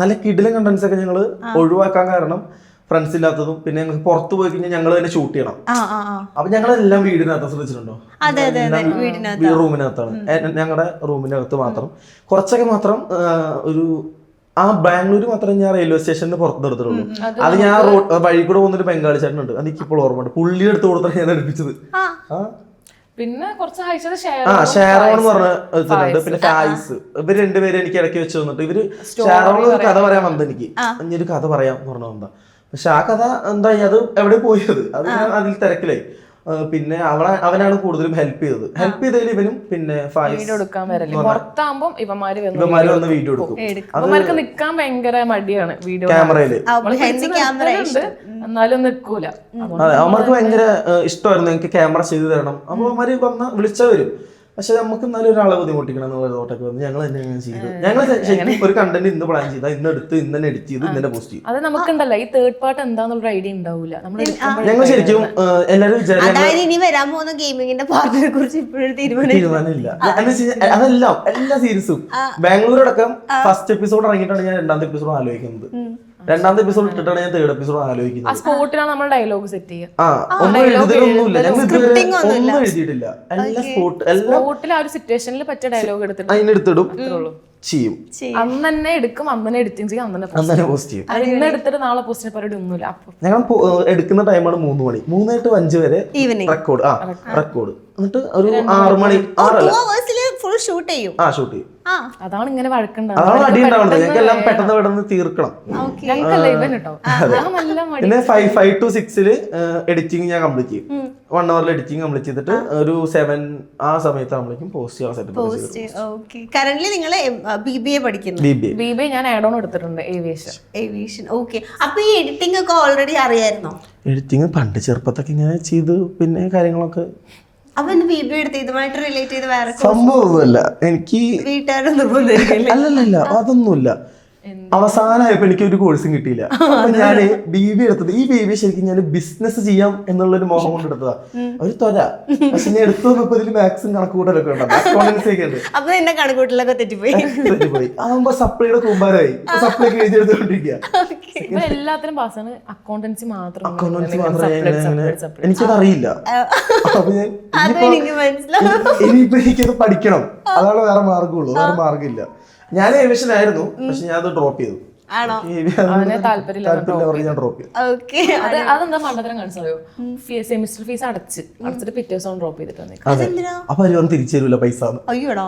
നല്ല കിടിലൻ കണ്ടന്റ്സ് ഒക്കെ ഞങ്ങൾ ഒഴിവാക്കാൻ കാരണം ഫ്രണ്ട്സ് ഇല്ലാത്തതും പിന്നെ ഞങ്ങൾക്ക് പുറത്ത് പോയി കഴിഞ്ഞാൽ ഞങ്ങൾ തന്നെ ഷൂട്ട് ചെയ്യണം. അപ്പൊ ഞങ്ങളെല്ലാം വീടിനകത്ത് ശ്രദ്ധിച്ചിട്ടുണ്ടോ? റൂമിനകത്താണ്, ഞങ്ങളുടെ റൂമിനകത്ത് മാത്രം കുറച്ചൊക്കെ മാത്രം ഒരു ബാംഗ്ലൂർ മാത്രം ഞാൻ റെയിൽവേ സ്റ്റേഷനിൽ പുറത്ത് നിർത്തിട്ടുള്ളൂ. അത് ഞാൻ വഴി കൂടെ പോകുന്നൊരു ബംഗാളി ചേട്ടനുണ്ട്, എനിക്കിപ്പോൾ ഓർമ്മയുണ്ട്. പുള്ളിയുടെ അടുത്ത് കൊടുത്താണ് ഞാൻ എടുപ്പിച്ചത്. പിന്നെ കുറച്ച് ഷെയറോൺ എന്ന് പറഞ്ഞ പിന്നെ ഫായിസ്, ഇവര് രണ്ടുപേരും എനിക്ക് ഇടയ്ക്ക് വെച്ച് തന്നിട്ട് ഇവര് ഷെയറോൺ ഒരു കഥ പറയാൻ വന്നത്. എനിക്ക് ഒരു കഥ പറയാം എന്ന് പറഞ്ഞ വന്നതാ. പക്ഷെ ആ കഥ എന്താ അത് എവിടെ പോയത്, അത് ഞാൻ അതിൽ തിരക്കിലായി. പിന്നെ അവനാണ് കൂടുതലും ഹെൽപ്പ് ചെയ്തത്. ഹെൽപ്പ് ചെയ്തതിൽ ഇവനും പിന്നെ ഇവന്മാര് വന്ന് വീഡിയോ എടുക്കും. അവന്മാർക്ക് നിക്കാൻ ഭയങ്കര മടിയാണ് വീഡിയോ ക്യാമറയില്. എന്നാലും നിക്കൂല. അതെ, അവന്മാർക്ക് ഭയങ്കര ഇഷ്ടമായിരുന്നു എനിക്ക് ക്യാമറ ചെയ്തു തരണം. അപ്പൊ അവന്മാര് വന്ന വിളിച്ചാൽ വരും. പക്ഷെ നമുക്ക് എന്നാലും ഒരാളെ ബുദ്ധിമുട്ടിക്കണം എന്നുള്ള തോട്ടൊക്കെ വന്ന് ഞങ്ങൾ തന്നെ ചെയ്തു. ഞങ്ങൾ ശരിക്കും ഒരു കണ്ടന്റ് ഇന്ന് പ്ലാൻ ചെയ്താൽ ഇന്ന് എടുത്ത് ഇന്ന് തന്നെ എഡിറ്റ് ചെയ്ത് ഇന്ന് തന്നെ പോസ്റ്റ് ചെയ്യും. അത് നമുക്കുണ്ടല്ലോ ഈ തേർഡ് പാർട്ട് എന്താന്നുള്ള ഐഡിയ ഉണ്ടാവില്ല. ഞങ്ങൾ ശരിക്കും എല്ലാവരും ഇനി വരാൻ പോകുന്ന ഗെയിമിങ്ങിന്റെ പാർട്ടിനെ കുറിച്ച് ഇപ്പോഴും തീരുമാനമില്ല. അതെല്ലാം എല്ലാ സീരീസും ബാംഗ്ലൂർ അടക്കം ഫസ്റ്റ് എപ്പിസോഡ് ഇറങ്ങിയിട്ടാണ് ഞാൻ രണ്ടാമത്തെ എപ്പിസോഡ് ആലോചിക്കുന്നത്. രണ്ടാമത്തെ എപ്പിസോഡ് ഇട്ടിട്ടാണ് ഞാൻ തേർഡ് എപ്പിസോഡ് ആലോചിക്കുന്നത്. സ്പോട്ടിലാണ് നമ്മൾ ഡയലോഗ് സെറ്റ് ചെയ്യുക. ഒന്നും എഴുതിയിട്ടൊന്നുമില്ല, ഒന്നും എഴുതിയിട്ടില്ല. എല്ലാ സ്പോട്ടിൽ ആ ഒരു സിറ്റുവേഷനിൽ പറ്റിയ ഡയലോഗ് എടുത്തിട്ട് അതിനെടുത്തിടും ചെയ്യും. അന്ന് തന്നെ എടുക്കും, അന്ന് തന്നെ എഡിറ്റിംഗ് ചെയ്യും, അന്ന് തന്നെ പോസ്റ്റ് ചെയ്യും. അത് ഇന്ന് എടുത്തിട്ട് നാളെ പോസ്റ്റിന് പരിപാടി ഒന്നുമില്ല. ഞങ്ങൾ എടുക്കുന്ന ടൈമാണ് 3 മണി, 3 to 5 വരെ റെക്കോർഡ്. റെക്കോർഡ് എന്നിട്ട് ഒരു 6 മണി 6 ഫുൾ ഷൂട്ട് ചെയ്യും. ഷൂട്ട് ചെയ്യും. അതാണ് ഇങ്ങനെ വഴക്കുണ്ടാവും. അതാണ് അടി ഉണ്ടാവുന്നത്. ഞങ്ങൾക്ക് എല്ലാം പെട്ടെന്ന് തീർക്കണം. പിന്നെ 5 to 6 എഡിറ്റിംഗ് ഞാൻ കംപ്ലീറ്റ് ചെയ്യും. 1 hour എഡിറ്റിംഗ് കംപ്ലീറ്റ് ചെയ്തിട്ട് ഒരു 7 ആ സമയത്താകുമ്പോഴേക്കും പോസ്റ്റ് ചെയ്യാൻ സെറ്റ്. കറന്റ്ലി നിങ്ങൾ BBA പഠിക്കുന്നു. BBA ഞാൻ ആഡ് ഓൺ എടുത്തിട്ടുണ്ട്, ഏവിയേഷൻ. ഓക്കെ. അപ്പൊ ഈ എഡിറ്റിംഗ് ഒക്കെ ഓൾറെഡി അറിയായിരുന്നോ? എഡിറ്റിംഗ് പണ്ട് ചെറുപ്പത്തൊക്കെ ഇങ്ങനെ ചെയ്തു. പിന്നെ കാര്യങ്ങളൊക്കെ BBA എടുത്ത് ഇതുമായിട്ട് റിലേറ്റ് ചെയ്ത് വേറെ സംഭവമൊന്നുമല്ല. എനിക്ക് വീട്ടുകാരും നിർബന്ധം അല്ലല്ല അതൊന്നുമില്ല. അവസാനമായപ്പോ എനിക്ക് ഒരു കോഴ്സും കിട്ടിയില്ല. അപ്പൊ ഞാന് BBA എടുത്തത്. ഈ BBA ശരിക്കും ഞാൻ ബിസിനസ് ചെയ്യാം എന്നുള്ളൊരു മോഹം കൊണ്ട് എടുത്തതാ. ഒരു തൊര. പക്ഷെ ഞാൻ എടുത്തു നോക്കുമ്പോ ഇതിൽ മാക്സും കണക്കുകൂട്ടലൊക്കെ ഉണ്ട്, അക്കൗണ്ടൻസി ഒക്കെ ഉണ്ട്. അപ്പൊ എന്റെ കണക്കൂട്ടലൊക്കെ തെറ്റിപ്പോയി. അതാകുമ്പോ സപ്ലൈയുടെ കൂമ്പാരായി. സപ്ലൈ എഴുതി എടുത്തോണ്ടിരിക്കുക. എല്ലാത്തിനും പാസ്സാണ്, അക്കൗണ്ടൻസി മാത്രം. എനിക്കത് അറിയില്ല. അപ്പൊ ഞാൻ ഇനിയിപ്പോ എനിക്കത് പഠിക്കണം. അതാണ് വേറെ മാർഗമുള്ളൂ, വേറെ മാർഗമില്ല. ഞാൻ ഏവിയേഷൻ ആയിരുന്നു, പക്ഷെ ഞാൻ അത് ഡ്രോപ്പ് ചെയ്തു. അതെന്താ മണ്ടത്തരം കാണിച്ചോ? സെമിസ്റ്റർ ഫീസ് അടച്ചിട്ട് പിറ്റേ ദിവസം ഡ്രോപ്പ് ചെയ്തിട്ടുണ്ട്. അപ്പൊ അവര് തിരിച്ചു തരൂല പൈസ. അയ്യോടാ,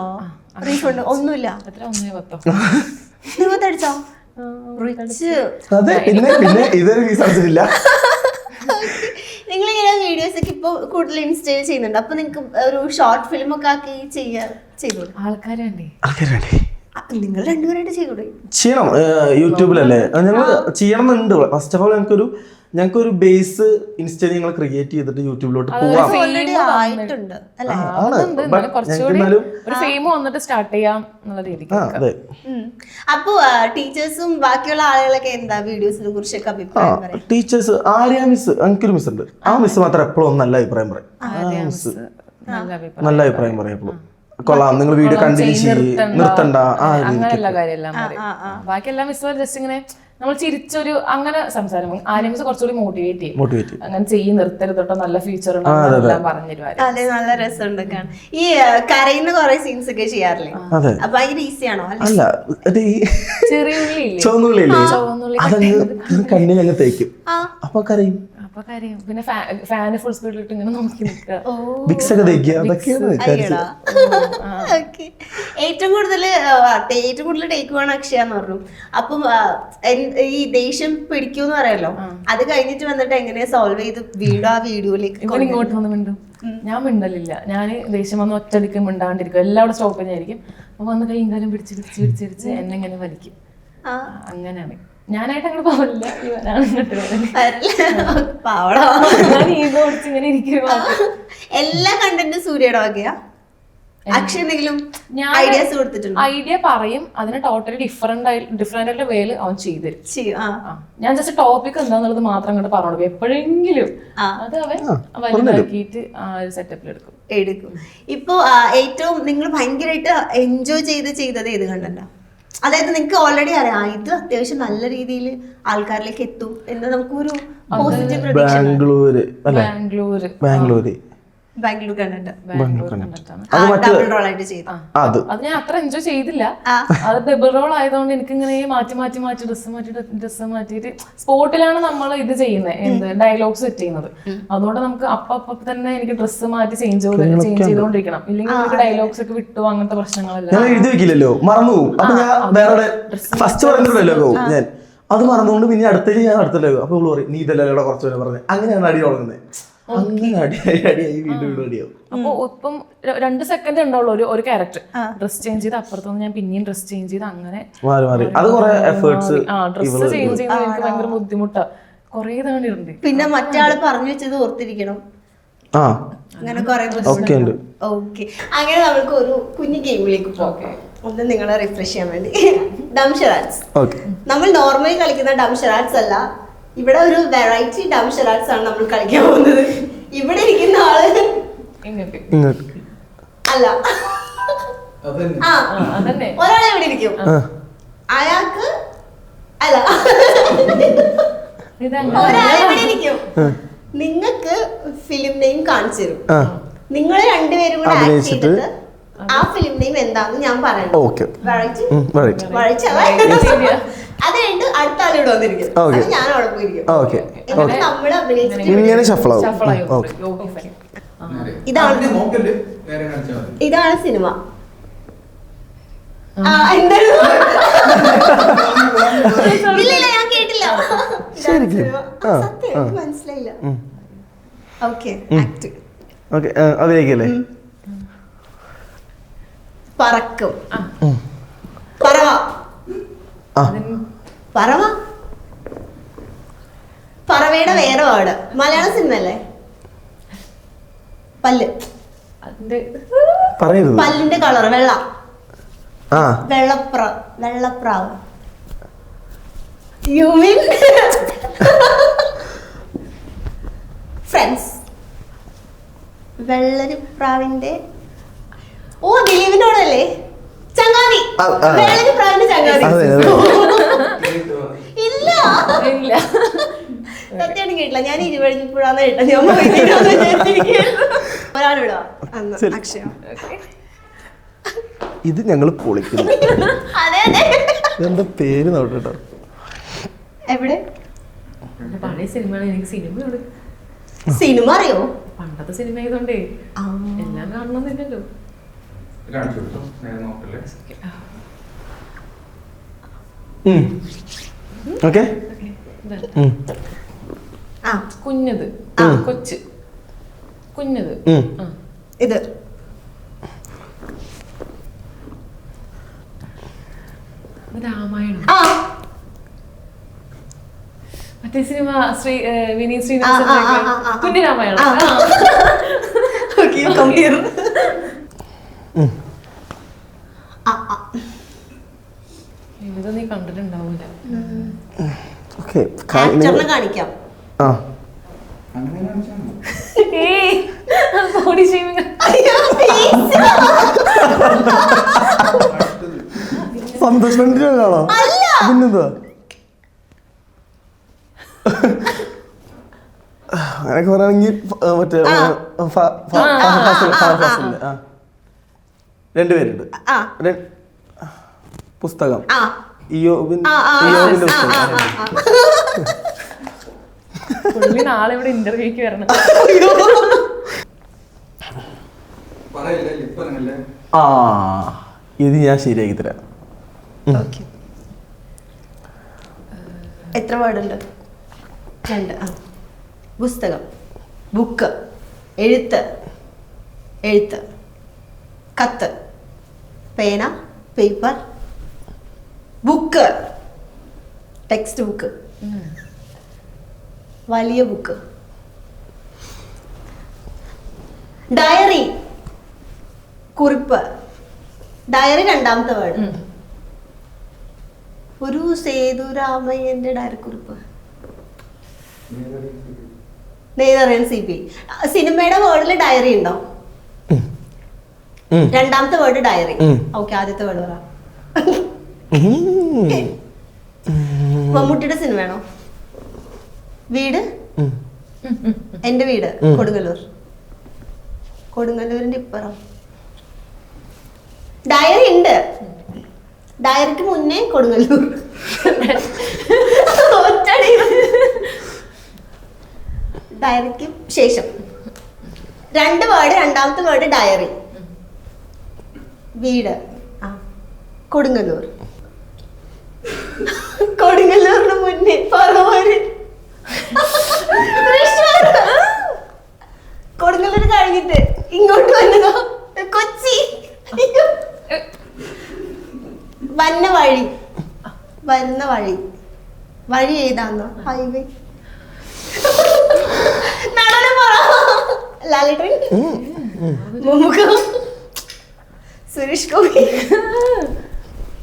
റീഫണ്ട് ഒന്നുമില്ല. എത്ര 1.10 അതെ. പിന്നെ ഇതൊരു ഫീസ് അടച്ചിട്ടില്ല. നിങ്ങളിങ്ങനെ വീഡിയോസ് ഒക്കെ ഇപ്പൊ കൂടുതൽ ഇൻസ്റ്റയിൽ ചെയ്യുന്നുണ്ട്. അപ്പൊ നിങ്ങക്ക് ഒരു ഷോർട്ട് ഫിലിം ഒക്കെ ആക്കി ചെയ്തു ആൾക്കാരുണ്ടേ. നിങ്ങൾ രണ്ടുപേരായിട്ട് ചെയ്യണം. യൂട്യൂബിലല്ലേ ഞങ്ങൾ ചെയ്യണമെന്നുണ്ട്. ഫസ്റ്റ് ഓഫ് ഓൾ ഞങ്ങൾക്കൊരു ബേസ് ഇൻസ്റ്റയിൽ ഞങ്ങൾ ക്രിയേറ്റ് ചെയ്തിട്ട് യൂട്യൂബിലോട്ട് പോവാം. അപ്പൊ ടീച്ചേഴ്സും ബാക്കിയുള്ള ആളുകളൊക്കെ എന്താ വീഡിയോസിനെ കുറിച്ചൊക്കെ അഭിപ്രായം പറയും? ടീച്ചേഴ്സ് ആര്യ മിസ്, എനിക്കൊരു മിസ് ഉണ്ട്. ആ മിസ് മാത്രം എപ്പോഴും നല്ല അഭിപ്രായം പറയും. നല്ല അഭിപ്രായം പറയും എപ്പോഴും. കൊള്ളാം, നിങ്ങൾ വീഡിയോ കണ്ടിന്യൂ നിർത്തണ്ട, അങ്ങനെയുള്ള കാര്യമെല്ലാം ബാക്കി എല്ലാ മിസ്സും ജസ്റ്റ് ഇങ്ങനെ നമ്മൾ ചിരിച്ചൊരു അങ്ങനെ സംസാരം ആരെയും കുറച്ചുകൂടി മോട്ടിവേറ്റ് ചെയ്യും, മോട്ടിവേറ്റ് അങ്ങനെ ചെയ്യും നിർത്തരുത് കേട്ടോ, നല്ല ഫ്യൂച്ചർ ഉണ്ടെന്നെല്ലാം പറഞ്ഞിരുവാரு. അതെ, നല്ല രസമുണ്ട് കാണാൻ. ഈ കരയുന്ന കുറെ സീൻസ് ഒക്കെ ചെയ്യാറില്ലേ? അപ്പൊ ഭയങ്കര ഈസി ആണോ? അല്ല, ചെറിയ ഉള്ളിയില്ലേ, ചുവന്നുള്ളില്ലേ, ചുവന്നുള്ളി അതങ്ങ് കണ്ണിൽ അങ്ങ് തേക്കും, അപ്പൊ കരയും. അപ്പൊ കാര്യം പിന്നെ ഫാന് ഫുൾ സ്പീഡിലിട്ട് ഇങ്ങനെ നോക്കി നിൽക്കുക, വിക്സ് ഒക്കെ തേക്കുക, അതൊക്കെയാണ് കരച്ചിൽ. ഓക്കെ. ഏറ്റവും കൂടുതൽ ടേക്ക് വേണം അക്ഷയ എന്ന് പറഞ്ഞു. അപ്പം ഈ ദേഷ്യം പിടിക്കൂന്ന് പറയല്ലോ, അത് കഴിഞ്ഞിട്ട് വന്നിട്ട് എങ്ങനെയാ സോൾവ് ചെയ്ത് വീഡിയോയിലേക്ക് ഇങ്ങോട്ട് വന്ന് മിണ്ടും. ഞാൻ മിണ്ടലില്ല, ഞാൻ ദേഷ്യം വന്ന് ഒറ്റടിക്ക് മിണ്ടാണ്ടിരിക്കും, എല്ലാവരും സ്റ്റോപ്പ് ചെയ്യായിരിക്കും. അപ്പൊ വന്ന് കൈയും കാലം പിടിച്ചിടിച്ച് എന്നെ ഇങ്ങനെ വലിക്കും. അങ്ങനെയാണ്, ഞാനായിട്ട് അങ്ങനെ പോവില്ല, ഇവനാണ് ഇങ്ങോട്ട് ഞാൻ ഈഗോ പിടിച്ച് ഇങ്ങനെ ഇരിക്കുക. എല്ലാ കണ്ടന്റും സൂര്യയുടെ വകയാ? അക്ഷയ എന്തെങ്കിലും ഐഡിയാസ് കൊടുത്തിട്ടുണ്ട്? ഐഡിയ പറയും, അതിന് ടോട്ടലി ഡിഫറെന്റ് ആയിട്ടുള്ള വേല് അവൻ ചെയ്തുതരും. ഞാൻ ജസ്റ്റ് ടോപ്പിക് എന്താന്നുള്ളത് മാത്രം അങ്ങോട്ട് പറഞ്ഞു കൊടുക്കും എപ്പോഴെങ്കിലും, അത് അവൻ വലുതാക്കിയിട്ട് ആ ഒരു സെറ്റപ്പിൽ എടുക്കും. ഇപ്പൊ ഏറ്റവും നിങ്ങൾ ഭയങ്കരമായിട്ട് എൻജോയ് ചെയ്തത് ഏത് കണ്ടന്റാ? അതായത് നിങ്ങൾക്ക് ഓൾറെഡി അറിയാം ഇത് അത്യാവശ്യം നല്ല രീതിയിൽ ആൾക്കാരിലേക്ക് എത്തും എന്ന് നമുക്കൊരു പോസിറ്റീവ് പ്രതീക്ഷ. ബാംഗ്ലൂർ കണ്ടിട്ട് ഡബിൾ റോൾ ആയിട്ട് ചെയ്തു. അത് ഞാൻ അത്ര എൻജോയ് ചെയ്തില്ല, അത് ഡബിൾ റോൾ ആയതുകൊണ്ട് എനിക്ക് ഇങ്ങനെ മാറ്റി ഡ്രസ്സ് മാറ്റിയിട്ട് സ്പോട്ടിലാണ് നമ്മൾ ഇത് ചെയ്യുന്നത്, എന്ത് ഡയലോഗ് സെറ്റ് ചെയ്യുന്നത്. അതുകൊണ്ട് നമുക്ക് അപ്പൊ തന്നെ എനിക്ക് ഡ്രസ്സ് മാറ്റി ചേഞ്ച് ചെയ്തോണ്ടിരിക്കണം, ഇല്ലെങ്കിൽ നമുക്ക് ഡയലോഗ്സ് ഒക്കെ വിട്ടു, അങ്ങനത്തെ പ്രശ്നങ്ങളെല്ലാം. ഞാൻ എഴുതി വെക്കില്ലല്ലോ, മറന്നു. അപ്പൊ ഞാൻ വേറെ ഫസ്റ്റ് പറഞ്ഞിട്ടുണ്ടല്ലോ ഞാൻ അത് മറന്നുകൊണ്ട് പിന്നെ അടുത്തല്ലോ. അപ്പൊ പറയും നീ ഇതല്ലോ കുറച്ചു പേരെ പറഞ്ഞത്, അങ്ങനെയാണ് അടി തുടങ്ങുന്നത്. അങ്ങനെ അടിയായി വീണ്ടും അടിയാവും. അപ്പൊ ഇപ്പം 2 സെക്കൻഡ് ഉണ്ടാവുള്ളൂ ഒരു ക്യാരക്ടർ ഡ്രസ് ചേഞ്ച് ചെയ്ത്, അപ്പുറത്തുനിന്ന് ഞാൻ പിന്നെയും ഡ്രസ് ചേഞ്ച് ചെയ്ത്, അങ്ങനെ ഡ്രസ് ചേഞ്ച് ചെയ്യുന്നത് എനിക്ക് ഭയങ്കര ബുദ്ധിമുട്ടാ, കൊറേ തവണ. പിന്നെ മറ്റാള് പറഞ്ഞു വെച്ചത് ഓർത്തിരിക്കണം, അങ്ങനെ കുറെ ഓക്കെ. അങ്ങനെ നമുക്ക് ഒരു കുഞ്ഞു ഗെയിമിലേക്ക് പോകാം, ഒന്ന് നിങ്ങളെ റിഫ്രഷ് ചെയ്യാൻ വേണ്ടി. ഡംഷറാറ്റ്സ്. നമ്മൾ നോർമലി കളിക്കുന്ന ഡംഷറാറ്റ്സ് അല്ല, ഇവിടെ ഒരു വെറൈറ്റി ഡംഷറാറ്റ്സ് ആണ് നമ്മൾ കളിക്കാൻ പോകുന്നത്. ഇവിടെ ഇരിക്കുന്ന ആള് അല്ല, ഒരാളെ ഇവിടെ ഇരിക്കും, അയാൾക്ക് അല്ല ഒരാളെ ഇവിടെ ഇരിക്കും. നിങ്ങൾക്ക് ഫിലിം നെയിം കാണിച്ചു തരും, നിങ്ങൾ രണ്ടുപേരും കൂടെ ആക്ട് ചെയ്തിട്ട് ആ ഫിലിം നെയിം എന്താന്ന് ഞാൻ പറയണം. അത് കഴിഞ്ഞിട്ട് അടുത്ത ആളിവിടെ വന്നിരിക്കും, ഞാൻ അവിടെ പോയിരിക്കും. നമ്മള് അഭിനയിച്ചിട്ട് ഇതാണ് സിനിമ. ഇല്ല ഞാൻ കേട്ടില്ല, സത്യം മനസ്സിലായില്ല. Okay, act. അഭിനയിക്കല്ലേ? പറക്കും. പറവയുടെ വേറെ വേർഡ്. മലയാള സിനിമ അല്ലേ? പല്ല്, പല്ലിന്റെ കളർ വെള്ള, വെള്ളപ്രാവ്. You mean friends? വെള്ളരിപ്രാവിന്റെ ദിലീപിനോടല്ലേ? ചങ്ങാതി. വെള്ളരിപ്രാവിന്റെ ചങ്ങാതി. ഇല്ല സത്യാണ് കേട്ടില്ല, ഞാൻ ഇരുവഴിഞ്ഞപ്പോഴാന്ന് കേട്ട. ഞാൻ ഒരാളിവിടാ അക്ഷയ. ഇത് ഞങ്ങള് പൊളിക്കുന്നു. എന്താ പേര് നോട്ടോ? എവിടെ പഴയ സിനിമയാണ്, എനിക്ക് സിനിമ അറിയോ? പണ്ടത്തെ സിനിമ ആയതുകൊണ്ടേ എല്ലാം കാണണമെന്നില്ലല്ലോ. കുഞ്ഞത്, കൊച്ച് കുഞ്ഞത്. ഇത് രാമായണം. മറ്റേ സിനിമ വിനീത് ശ്രീനിവാസൻ കുഞ്ഞു രാമായണം. ഇത് നീ കണ്ടിട്ടുണ്ടാവൂല. കാണിക്കാം. Body shaming. സന്തോഷം പിന്നെന്താ? അങ്ങനെയൊക്കെ പറയുകയാണെങ്കിൽ മറ്റേ രണ്ടുപേരുണ്ട്. പുസ്തകം ഇയോബിന്റെ പുസ്തകം. പുള്ളി നാളെ ഇവിടെ ഇന്റർവ്യൂക്ക് വരണം. ഇത് ഞാൻ ശരിയാക്കി തരാം. എത്ര വേർഡുണ്ട്? 2. പുസ്തകം, ബുക്ക്, എഴുത്ത്, കത്ത്, പേന, പേപ്പർ, ബുക്ക്, ടെക്സ്റ്റ് ബുക്ക്, വലിയ ബുക്ക്, ഡയറി, കുറിപ്പ്. ഡയറി 2ാമത്തെ വേർഡ്. ഒരു സേതുരാമയ്യന്റെ ഡയറി കുറിപ്പ്. നെയ്തറിയൻ CP. സിനിമയുടെ വേർഡിൽ ഡയറി ഉണ്ടോ? 2ാമത്തെ വേർഡ് ഡയറി. ഓക്കെ, ആദ്യത്തെ വേർഡ് പറ. മമ്മൂട്ടിയുടെ സിനിമയാണോ? വീട്, എന്റെ വീട് കൊടുങ്ങല്ലൂർ. കൊടുങ്ങല്ലൂരിന്റെ ഇപ്പുറം ഡയറി ഉണ്ട്. ഡയറിക്ക് മുന്നേ കൊടുങ്ങല്ലൂർ. ഡയറിക്ക് ശേഷം 2 വേർഡ്. 2ാമത്തെ word diary. വീട് കൊടുങ്ങല്ലൂർ. കൊടുങ്ങല്ലൂരിന് മുന്നേ പറവൂര്. കൊടുങ്ങല്ലൂർ കഴിഞ്ഞിട്ട് ഇങ്ങോട്ട് വന്നതോ കൊച്ചി. വരുന്ന വഴി ഏതാന്നോ? ഹൈവേ. ലാലേട്ടൻ, മമ്മൂക്ക, സുരേഷ് ഗോപി,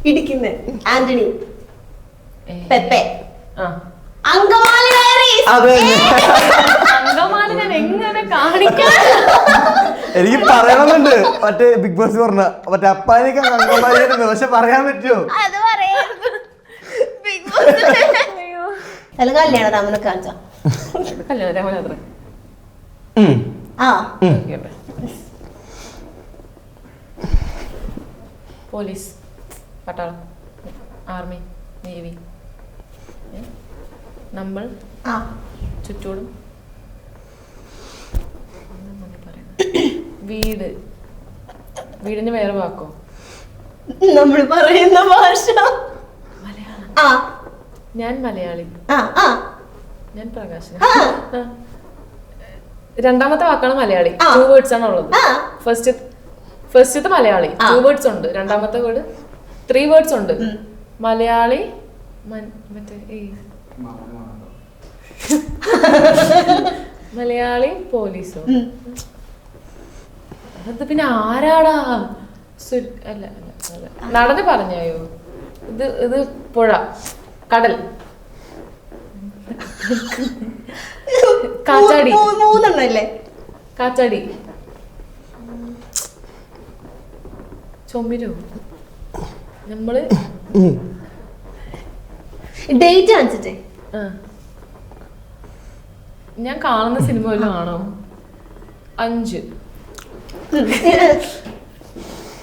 ഇടിക്കുന്ന ആന്റണി, പെപ്പെ, അങ്കമാലി ഡയറീസ്. അങ്കമാലി ഞാൻ എങ്ങനെ കാണിക്കാൻ? എനിക്ക് പറയണമെന്നുണ്ട്. മറ്റേ ബിഗ് ബോസ് പറഞ്ഞ മറ്റേ അപ്പാനിക്ക് അങ്കമാലിയായിരുന്നു, പക്ഷെ പറയാൻ പറ്റുമോ? അത് പറയായിരുന്നു. ബിഗ് ബോസ് കല്യാണ രാമനെ കാണിച്ചാ കല്യാണം. പോലീസ്, പട്ടാളം, ആർമി, നേവി. നമ്മൾ ചുറ്റോടും. വീട്, വീടിന് വേറെ വാക്കോ? നമ്മൾ പറയുന്ന ഭാഷ മലയാളം. ഞാൻ മലയാളി. ഞാൻ പ്രകാശൻ. 2ാമത്തെ വാക്കാണ് മലയാളി. 2 വേർഡ്സ് ആണ് ഉള്ളത്. ഫസ്റ്റത്തെ മലയാളി 2 വേർഡ്സ് ഉണ്ട്. 2ാമത്തെ വേർഡ് 3 വേർഡ്സ് ഉണ്ട്. മലയാളി, മലയാളി, പോലീസോ? അത് പിന്നെ ആരാടാ? അല്ല നടന്ന് പറഞ്ഞായോ? ഇത് പുഴ, കടൽ, കാറ്റാടി. 3 കാറ്റാടി, ചുമരോ? നമ്മള് ഡേറ്റ് കാണിച്ചിട്ടേ. ഞാൻ കാണുന്ന സിനിമ വല്ലതും ആണോ? 5,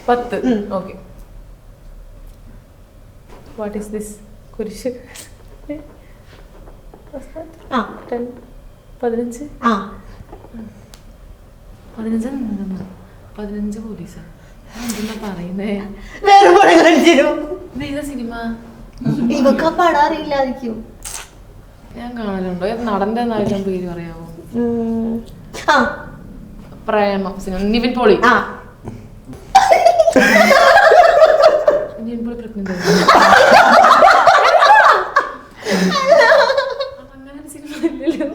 10. ഓക്കെ. What is this? കുരിശ്. 10, 15. 15 പോലീസാ. എന്താ പറയുന്നേ? ഏതാ സിനിമ? ഇവക്ക് പടം അറിയില്ലായിരിക്കും. ഞാൻ കാണലുണ്ടോ? നടന്റെ നാലും പേര് പറയാമോ? പ്രേമം സിനിമ. നിവിൻ പോളി. നിവിൻ പോളി പ്രഗ്നന്റ് അങ്ങനെ ഒരു സിനിമ ഇല്ലല്ലോ.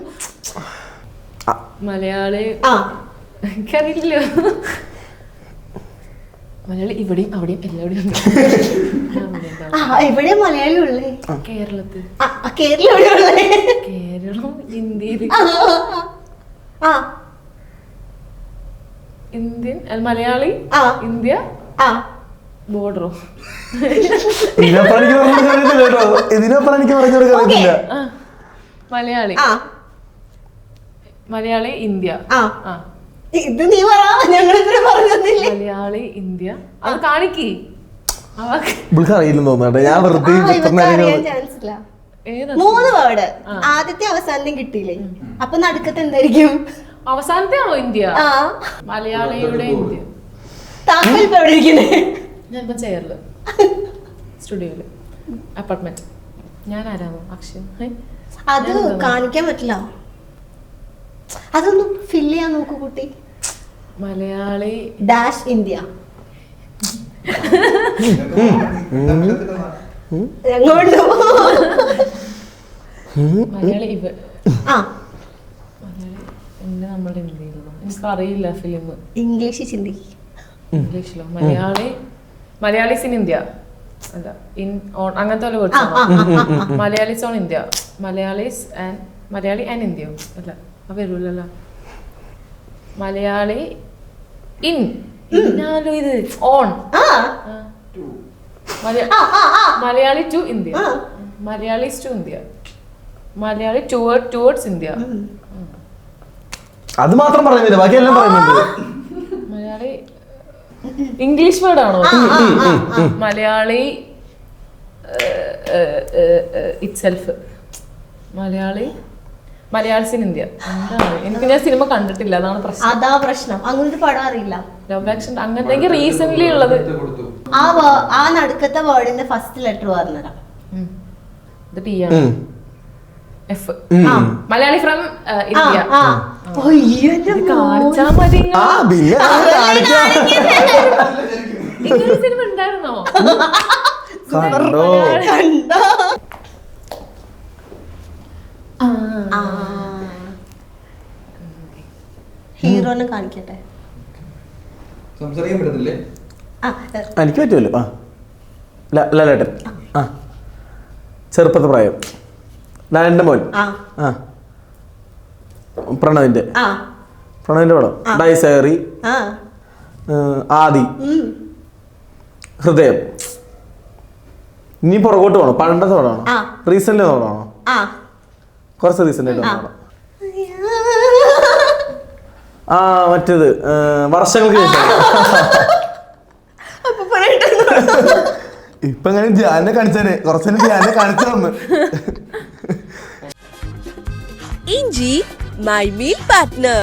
മലയാളി എനിക്കറിയില്ലല്ലോ. മലയാളി ഇവിടെയും അവിടെയും എല്ലാവിടെയും ഉണ്ട്. ഇവിടെ മലയാളി ഉള്ളേ കേരളത്തിൽ. കേരളം, ഇന്ത്യയിൽ. ഇന്ത്യൻ മലയാളി, ഇന്ത്യ, ബോർഡറോ? ഇതിനപ്പുറം എനിക്ക് പറഞ്ഞു കൊടുക്കാൻ മലയാളി, മലയാളി ഇന്ത്യ. ആ ആ ഇത് നീ പറ, ഞങ്ങൾ ഇത്ര പറഞ്ഞില്ലേ. മലയാളി ഇന്ത്യ. അത് കാണിക്ക്. ഇവൾക്ക് അറിയില്ലെന്ന് തോന്നുന്നുണ്ട്. ഞാൻ വെറുതെ ചാൻസ് ഇല്ല. 3 വേർഡ് ആദ്യത്തെ അവസാനത്തെ കിട്ടിയില്ലേ, അപ്പൊ നടുക്കത്തെ എന്തായിരിക്കും? അവസാനത്തെ ആണോ ഇന്ത്യ? ആ മലയാളിയുടെ ഇന്ത്യ. താങ്കൾ ഇപ്പൊ എവിടെ ഇരിക്കുന്നേ? ഞാനിപ്പോ ചെയറില് സ്റ്റുഡിയോയില് അപ്പാർട്ട്മെന്റ്. ഞാൻ ആരാണോ? അക്ഷയ്. അത് കാണിക്കാൻ പറ്റില്ല, അതൊന്ന് ഫില്ല് ചെയ്യാൻ നോക്കൂ കുട്ടി. Malayali dash India. മലയാളി ആ നമ്മുടെ ഇന്ത്യയിലുള്ള എനിക്ക് അറിയില്ല ഫിലിം. ഇംഗ്ലീഷ് ചിന്തിക്ക്. ഇംഗ്ലീഷിലോ? മലയാളീസ് ഇൻ ഇന്ത്യ അല്ല ഇൻ ഓൺ അങ്ങനത്തെ വല്ല words. Malayalis on India. Malayali and India അല്ല അത് വരൂലല്ലോ. മലയാളി ഇൻ ഞാനോ ഇത് on. Malayali to India. Malayalis to India. Malayali towards India. അത് മാത്രം പറയുന്നില്ല, ബാക്കി എല്ലാം പറയുന്നുണ്ട്. മലയാളി ഇംഗ്ലീഷ് വേർഡ് ആണോ? Malayali itself. Malayalis in India. എന്താണ് എനിക്ക്, ഞാൻ സിനിമ കണ്ടിട്ടില്ല, അതാണ് പ്രശ്നം. അതാ പ്രശ്നം, അങ്ങനത്തെ പടം അറിയില്ല. ലവ് ആക്ഷൻ അങ്ങനത്തെ എനിക്ക് റീസെന്റ് ഉള്ളത്. ആ നടുക്കത്തെ വേർഡിന്റെ ഫസ്റ്റ് ലെറ്റർ പറഞ്ഞതാ. ഇത് ടി ആണ്. എഫ്. Malayali from India. കാണിച്ചാ മതി. ഇങ്ങനെ സിനിമ ഉണ്ടായിരുന്നോ? ഹീറോനെ കാണിക്കട്ടെ. സംസാരിക്കാൻ പറ്റുന്നില്ലേ? എനിക്ക് പറ്റുമല്ലോ. ലേട്ടൻ. ആ ചെറുപ്പത്തെ പ്രായം. ലാലന്റെ മോൻ. ആ പ്രണവിന്റെ പടം. ഡൈസയറി. ആദി. ഹൃദയം. ഇനി പുറകോട്ട് പോകണം. പണ്ടത്തെ പടമാണോ? റീസെന്റ് പടമാണോ? കുറച്ച് റീസെന്റ് ആയിട്ട് പടം. ആ മറ്റേത് വർഷങ്ങൾക്ക് ശേഷം. ഇപ്പൊ ഞാൻ ധ്യാനെ കാണിച്ചേനെ, കുറച്ചു ധ്യാനെ കാണിച്ചു തന്നു. ഇഞ്ചി മൈ മീൽ പാർട്ട്ണർ.